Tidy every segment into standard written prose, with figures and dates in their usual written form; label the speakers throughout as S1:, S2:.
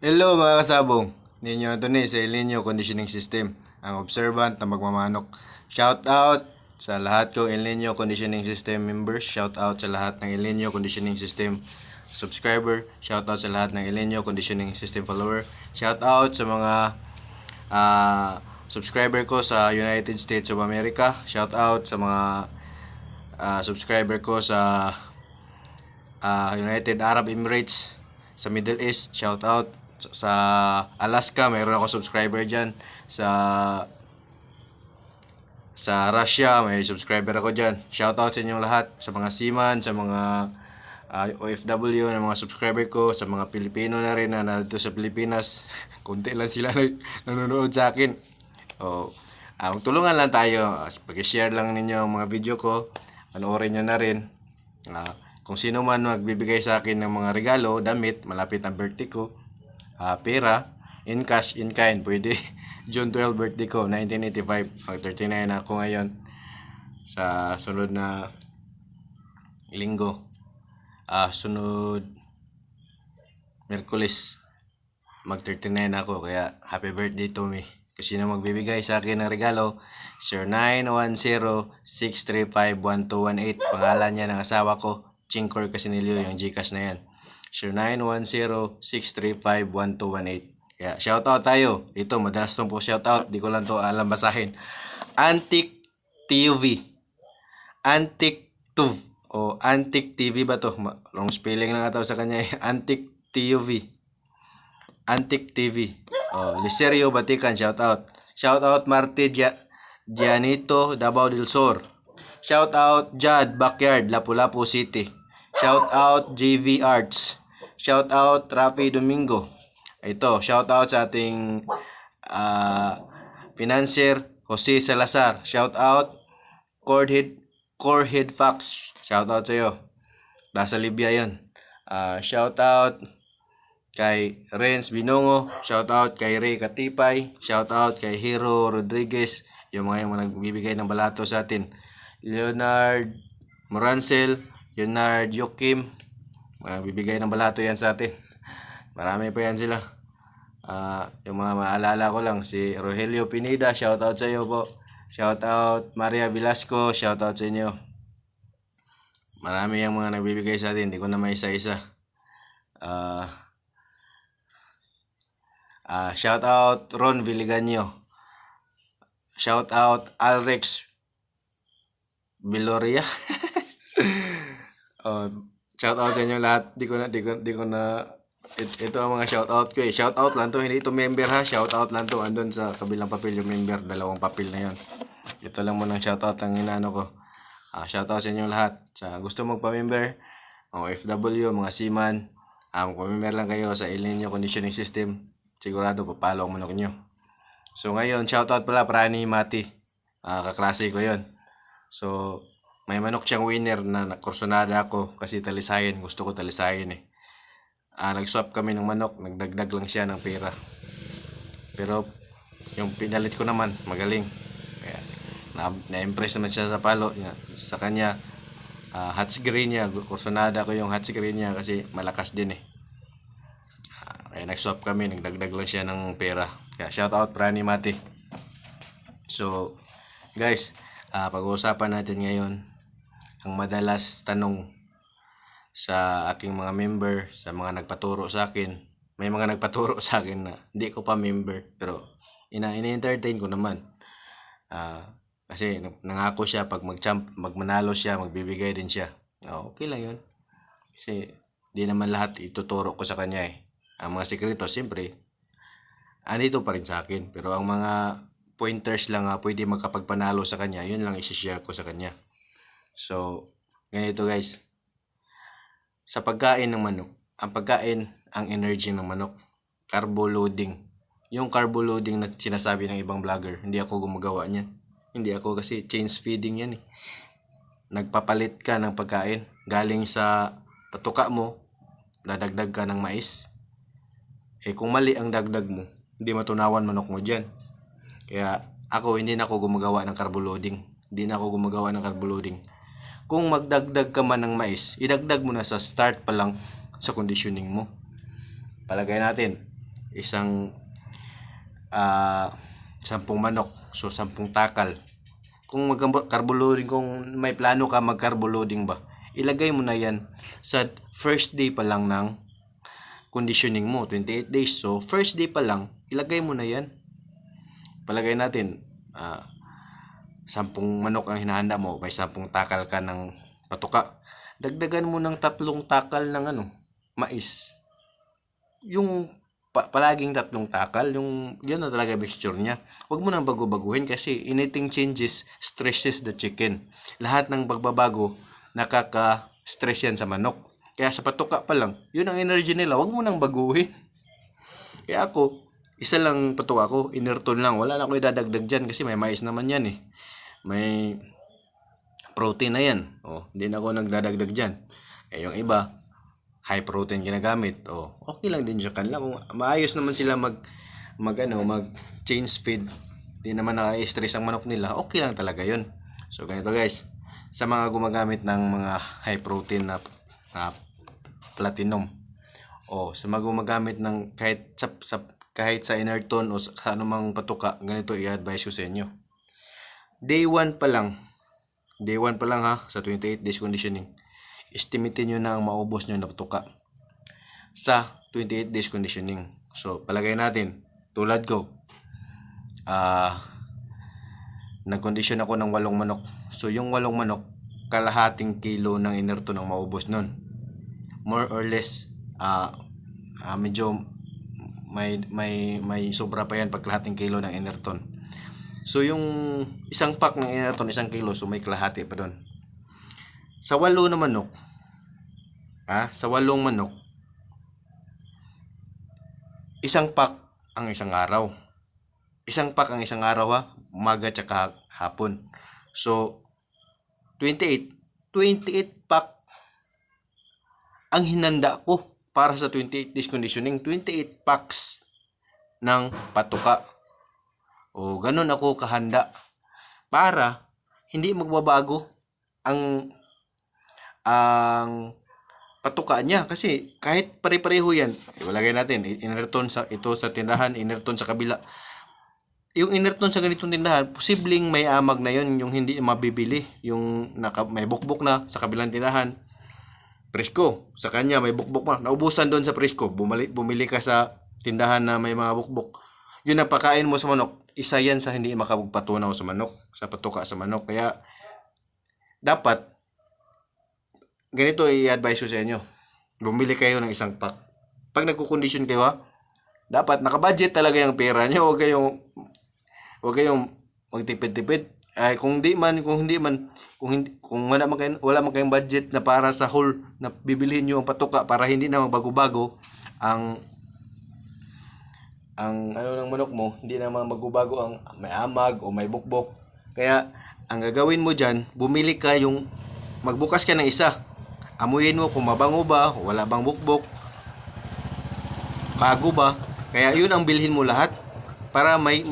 S1: Hello mga kasabong, ninyo ito ni sa El Nino Conditioning System, ang observant na magmamanok. Shout out sa lahat kong El Nino Conditioning System members, shout out sa lahat ng El Nino Conditioning System subscriber, shout out sa lahat ng El Nino Conditioning System follower, shout out sa mga subscriber ko sa United States of America, shout out sa mga subscriber ko sa United Arab Emirates, sa Middle East, shout out sa Alaska, mayroon ako subscriber diyan. Sa Russia, may subscriber ako diyan. Shout out sa inyong lahat, sa mga seaman, sa mga OFW na mga subscriber ko, sa mga Pilipino na rin na nandito sa Pilipinas. Kunti lang sila nanonood sa akin. Tulungan lang tayo. Pag-share lang ninyo ang mga video ko. Panoorin nyo na rin. Kung sino man magbibigay sa akin ng mga regalo, damit, malapit ang birthday ko, pera, in cash, in kind, pwede. June 12 birthday ko, 1985. Mag 39 ako ngayon. Sa sunod na linggo. Sunod Miyerkules, mag 39 ako. Kaya happy birthday to me. Kasi sino magbibigay sa akin ng regalo, 0910-635-1218. Pangalan niya ng asawa ko, Chingkor Casinilio, yung Gcash na yan. 0910-635-1218. Kaya shoutout tayo. Ito, madalas tong po shoutout. Di ko lang to alam basahin. Antique TV. Antique TV. O Antique TV ba to? Long spelling lang ito sa kanya. Antique TV. Antique TV. Liserio Batican, shoutout. Shoutout Marte Gianito, Davao del Sur. Shoutout Jad Backyard, Lapu-Lapu City. Shoutout JV Arts. Shoutout Rafi Domingo. Ito, shoutout sa ating financier Jose Salazar. Shoutout Corehead Fox. Shoutout sa iyo. Nasa Libya 'yon. Shoutout kay Renz Binongo, shoutout kay Ray Katipay, shoutout kay Hero Rodriguez, yung mga nagbibigay ng balato sa atin. Leonard Morancel, Leonard Yokim, magbibigay ng balato yan sa atin. Marami pa yan sila. Yung mga maalala ko lang, si Rogelio Pineda, shoutout sa iyo po. Shoutout Maria Velasco, shoutout sa inyo. Marami yung mga nagbibigay sa atin, hindi ko na maisa-isa. Shout out Ron Viliganyo. Shout out Alrex Biloria. Shout out sa inyo lahat. Di ko na ito ang mga shout out ko eh. Shout out lang to, hindi ito member ha. Shout out lang to, andun sa kabilang papel yung member, dalawang papel na yon. Ito lang muna shout out ang inaano ko. Shout out sa inyo lahat. Sa gusto magpa-member, OFW, mga seaman, magpa-member lang kayo sa El Nino Conditioning System. Sigurado papalo ang manok nyo. So ngayon, shoutout pala Prani Mati. Kaklase ko yon. So may manok siyang winner na nakursonada ako kasi talisayin. Gusto ko talisayin eh. Nag-swap kami ng manok. Nagdagdag lang siya ng pera. Pero yung pinalit ko naman, magaling. Kaya na-impress naman siya sa palo niya. Sa kanya, hats green niya. Kursonada ko yung hats green niya kasi malakas din eh. Kaya nag-swap kami, nagdagdag lang siya ng pera. Kaya shoutout Prani Mati. So guys, pag-uusapan natin ngayon ang madalas tanong sa aking mga member, sa mga nagpaturo sa akin. May mga nagpaturo sa akin na hindi ko pa member, pero ina-entertain ko naman. Kasi nangako siya pag magmanalo siya, magbibigay din siya. Okay lang yun. Kasi di naman lahat ituturo ko sa kanya eh. Ang mga sekreto, siyempre, andito pa rin sa akin. Pero ang mga pointers lang pwede magkapagpanalo sa kanya, yun lang isi-share ko sa kanya. So, ganito guys. Sa pagkain ng manok, ang pagkain, ang energy ng manok, carbo loading. Yung carbo loading na sinasabi ng ibang vlogger, hindi ako gumagawa niyan. Hindi ako kasi change feeding yan eh. Nagpapalit ka ng pagkain, galing sa patuka mo, dadagdag ka ng mais. Kung mali ang dagdag mo, hindi matunawan manok mo dyan. Kaya ako, hindi na ako gumagawa ng carbo loading. Hindi na ako gumagawa ng carbo loading. Kung magdagdag ka man ng mais, idagdag mo na sa start pa lang sa conditioning mo. Palagay natin, isang 10 manok. So 10 takal. Kung mag-carbo loading, kung may plano ka mag-carbo loading ba, ilagay mo na yan sa first day pa lang ng conditioning mo, 28 days. So first day pa lang, ilagay mo na yan. Palagay natin 10 manok ang hinahanda mo, may 10 takal ka ng patuka. Dagdagan mo ng 3 takal ng mais. Yung palaging 3 takal, yung yan na talaga mixture niya. Huwag mo nang bago-baguhin kasi anything changes stresses the chicken. Lahat ng pagbabago nakaka-stress yan sa manok. Kaya sa patuka pa lang, yun ang energy nila. Huwag mo nang baguhin. Kaya ako, isa lang patuka ko, Inerton lang. Wala na ako idadagdag dyan kasi may mais naman yan eh. May protein na yan. Hindi na ako nagdadagdag dyan. Yung iba, high protein ginagamit. Okay lang din sa kanila. Kung maayos naman sila mag change feed, di naman naka-stress ang manok nila, okay lang talaga yun. So ganito guys, sa mga gumagamit ng mga high protein na platinum, sa mga gumagamit ng kahit sa Inerton o sa anumang patuka, ganito i-advise ko sa inyo. Day 1 pa lang ha, sa 28 days conditioning, estimatein nyo na ang maubos nyo na patuka sa 28 days conditioning. So palagay natin, tulad ko, nag-condition ako ng 8 manok. So yung 8 manok, kalahating kilo ng Inerton ang maubos nun. More or less, medyo may sobra pa yan pag kalahating kilo ng Inerton. So yung isang pack ng Inerton, 1 kilo, so may kalahati pa doon. Sa 8 na manok, sa 8 manok, isang pack ang isang araw. Isang pack ang isang araw umaga tsaka hapon. So 28 pack ang hinanda ko para sa 28 days conditioning. 28 packs ng patuka. Ganun ako kahanda para hindi magbabago ang patuka niya, kasi kahit pare-pareho yan, ilagay natin Inerton sa tindahan, Inerton sa kabila. Yung Inerton sa ganitong tindahan, posibleng may amag na yun, yung hindi mabibili, yung may bukbok na sa kabilang tindahan. Presko, sa kanya may bukbok pa, naubusan doon sa presko, bumili ka sa tindahan na may mga bukbok. Yun ang pakain mo sa manok, isa yan sa hindi makapagpatunaw sa manok, sa patuka sa manok. Kaya dapat ganito i-advise ko sa inyo, bumili kayo ng 1 pack. Pag nagko-condition kayo dapat nakabudget talaga yung pera nyo. Huwag kayong magtipid-tipid. Kung wala man kayong budget na para sa whole na bibilhin niyo ang patuka, para hindi na magbago-bago ang ng manok mo, hindi na magbago ang may amag o may bukbok. Kaya ang gagawin mo diyan, bumili ka magbukas ka ng isa. Amuyin mo kung mabango ba, wala bang bukbok, bago ba. Kaya yun ang bilhin mo lahat para may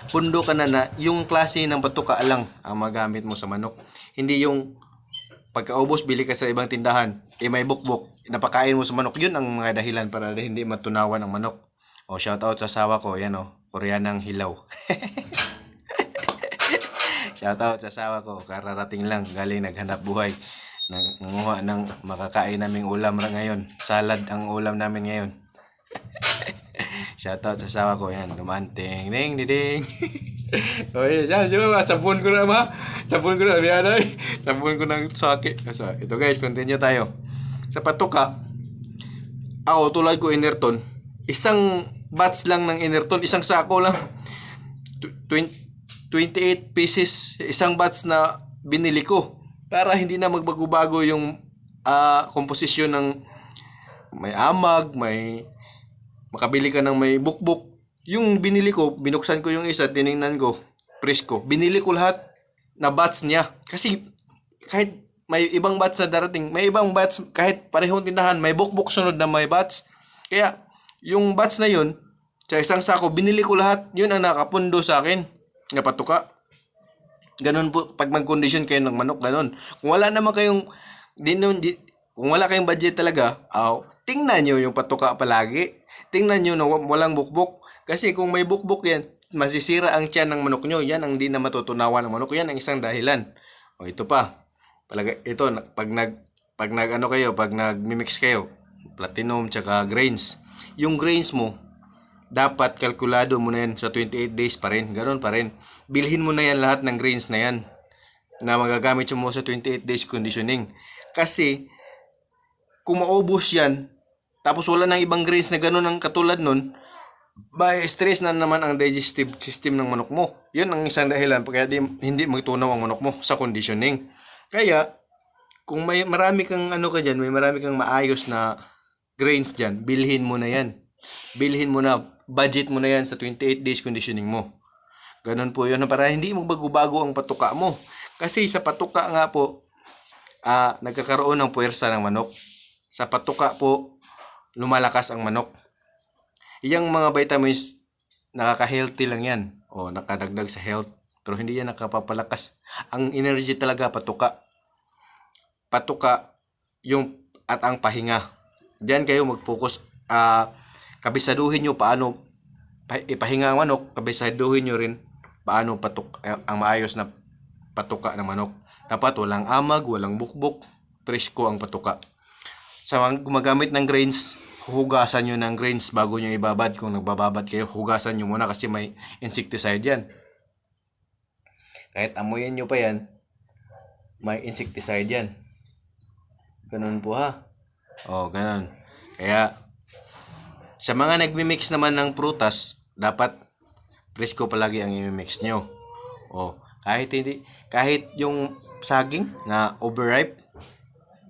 S1: pundo ka na yung klase ng patuka lang ang magamit mo sa manok. Hindi yung pagkaubos bili ka sa ibang tindahan, may bukbok, napakain mo sa manok. Yun ang mga dahilan para hindi matunawan ang manok. Shout out sa asawa ko, yan Koreanang hilaw. Shout out sa asawa ko, kararating lang, galing naghanap buhay. Nanguha ng makakain naming ulam ngayon. Salad ang ulam namin ngayon. Shoutout sa asawa ko, yan, dumanting, ding, ding. Yan, sabon ko na sabon ko na, sabon ko ng sakit. So, ito guys, continue tayo. Sa patuka, ako tulad ko Inerton, isang batch lang ng Inerton, isang sako lang, 28 pieces, isang batch na binili ko, para hindi na magbago-bago yung komposisyon ng may amag, makabili ka ng may bukbok. Yung binili ko, binuksan ko yung isa, tiningnan ko, presko. Binili ko lahat na batch niya. Kasi kahit may ibang batch na darating, may ibang batch, kahit parehong tindahan, may bukbok sunod na may batch. Kaya yung batch na yun, sa isang sako, binili ko lahat. Yun ang nakapundo sa akin, na patuka. Ganun po, pag mag-condition kayo ng manok, ganun. Kung wala naman kayong, kung wala kayong budget talaga, tingnan nyo yung patuka palagi. tingnan nyo na walang bukbok. Kasi kung may bukbok yan, masisira ang tiyan ng manok nyo. Yan ang di na matutunawan ng manok. Yan ang isang dahilan. O ito pa. Ito, pag nagmi-mix kayo, platinum tsaka grains. Yung grains mo, dapat kalkulado mo na yan sa 28 days pa rin. Ganon pa rin. Bilhin mo na yan lahat ng grains na yan na magagamit mo sa 28 days conditioning. Kasi, kung maubos yan, tapos wala nang ibang grains na gano'n ang katulad nun, stress na naman ang digestive system ng manok mo. Yun ang isang dahilan kaya hindi magtunaw ang manok mo sa conditioning. Kaya, kung may marami kang may marami kang maayos na grains dyan, bilhin mo na yan. Bilhin mo na, budget mo na yan sa 28 days conditioning mo. Ganun po yun, para hindi mo bago-bago ang patuka mo. Kasi sa patuka nga po, nagkakaroon ng puwersa ng manok. Sa patuka po, lumalakas ang manok. Yang mga vitamins, nakaka-healthy lang yan. O nakadagdag sa health. Pero hindi yan nakapapalakas. Ang energy talaga, patuka. Patuka, at ang pahinga. Diyan kayo mag-focus. Kabisaduhin nyo paano ipahinga ang manok. Kabisaduhin nyo rin paano ang maayos na patuka ng manok. Dapat walang amag, walang bukbok. Presko ang patuka. Sa gumagamit ng grains, hugasan nyo ng grains bago nyo ibabad. Kung nagbababad kayo, hugasan nyo muna kasi may insecticide yan. Kahit amuyin nyo pa yan, may insecticide yan. Ganun po ha. O, ganun. Kaya, sa mga nagmi-mix naman ng prutas, dapat presko palagi ang i-mix nyo. O, kahit yung saging na overripe,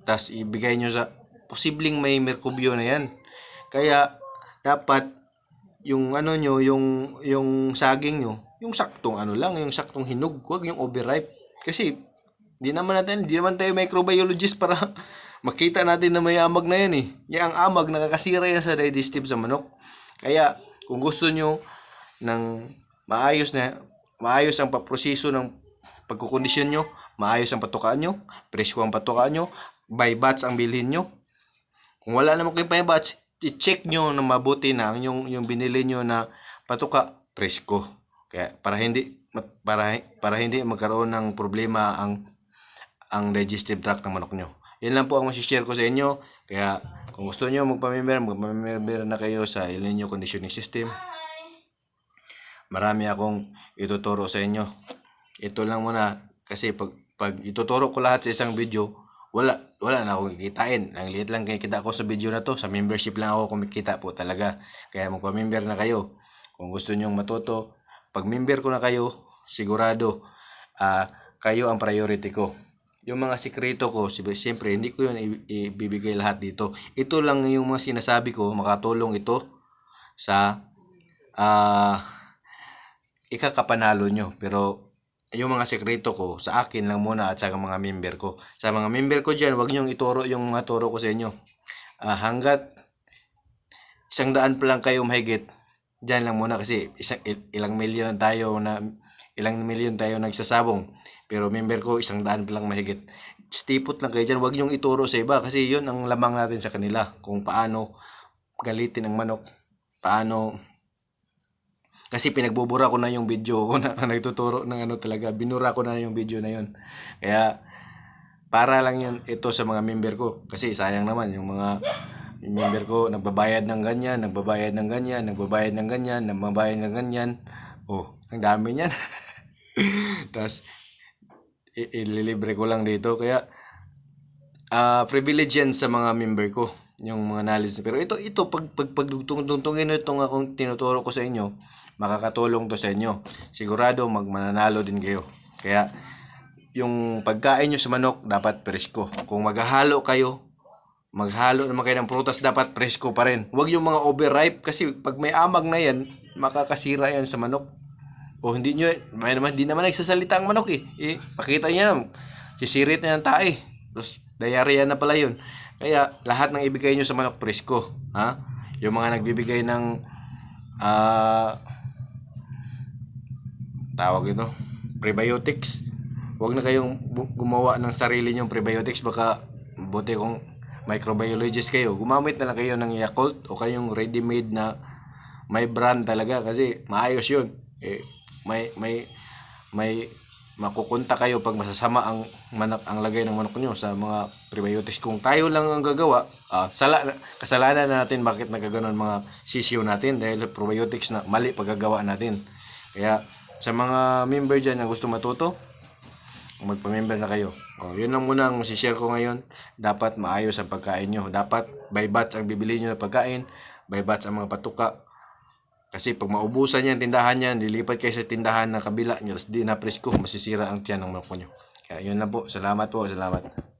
S1: tas ibigay nyo sa, posibleng may merkubyo na yan. Kaya, dapat, yung yung saging nyo, yung saktong yung saktong hinog, huwag yung overripe. Kasi, di naman tayo microbiologist para makita natin na may amag na yan eh. Yung ang amag, nakakasira yan sa digestive sa manok. Kaya, kung gusto nyo ng maayos ang paproseso ng pagkukondisyon nyo, maayos ang patukaan nyo, presko ang patukaan nyo, by batch ang bilhin nyo. Kung wala naman kayo by batch, i-check nyo na mabuti na yung binili nyo na patuka, presko. Kaya para hindi magkaroon ng problema ang digestive tract ng manok nyo. Yan lang po ang masishare ko sa inyo. Kaya kung gusto nyo magpamember na kayo sa El Nino Conditioning System. Marami akong ituturo sa inyo. Ito lang muna kasi pag ituturo ko lahat sa isang video, wala na akong kikitain. Ang liit lang kita ko sa video na to. Sa membership lang ako kumikita po talaga. Kaya magpa-member na kayo. Kung gusto nyong matuto, pag member ko na kayo, sigurado kayo ang priority ko. Yung mga sikreto ko, siyempre hindi ko yun ibibigay lahat dito. Ito lang yung mga sinasabi ko, makatulong ito sa ikakapanalo nyo. Pero yung mga sekreto ko, sa akin lang muna at sa mga member ko. Sa mga member ko dyan, wag nyong ituro yung mga turo ko sa inyo. Hanggat 100 pa lang kayo mahigit, dyan lang muna kasi ilang milyon tayo nagsasabong. Pero member ko, 100 pa lang mahigit. Stipot lang kayo dyan, wag nyong ituro sa iba kasi yun ang lamang natin sa kanila. Kung paano galitin ang manok, kasi pinagbubura ko na yung video ko na nagtuturo ng talaga. Binura ko na yung video na yun. Kaya, para lang yun ito sa mga member ko. Kasi sayang naman yung mga member ko, nagbabayad ng ganyan, nagbabayad ng ganyan. Oh, ang dami niyan. Tapos, ililibre ko lang dito. Kaya, privilege yan sa mga member ko. Yung mga knowledge. Pero ito pagdugtungin itong akong tinuturo ko sa inyo, makakatulong to sa inyo. Sigurado mananalo din kayo. Kaya yung pagkain nyo sa manok dapat presko. Kung maghahalo naman kayo ng prutas, dapat presko pa rin. Huwag yung mga overripe kasi pag may amag na yan, makakasira yan sa manok. O hindi naman nagsasalita ang manok eh. Pakita niya na sisirit na ng tae. Tapos diarrhea na pala yun. Kaya lahat ng ibigay nyo sa manok presko. Yung mga nagbibigay ng tawag ito, prebiotics. Huwag na kayong gumawa ng sarili nyong prebiotics. Baka buti kung microbiologist kayo, gumamit na lang kayo ng Yakult o kayong ready-made na may brand talaga kasi maayos yun. May makukunta kayo pag masasama ang manok, ang lagay ng manok nyo sa mga prebiotics. Kung tayo lang ang gagawa, kasalanan na natin bakit nagkaganon mga sisiyo natin dahil probiotics na mali paggagawa natin. Kaya sa mga member dyan na gusto matuto, magpa-member na kayo. Yun lang muna ang share ko ngayon. Dapat maayos ang pagkain nyo. Dapat by batch ang bibili nyo na pagkain, by batch ang mga patuka. Kasi pag maubusan yan, tindahan yan, lilipat kayo sa tindahan na kabila nyo, tapos di na presko, masisira ang tiyan ng manok nyo. Kaya yun lang po. Salamat po. Salamat.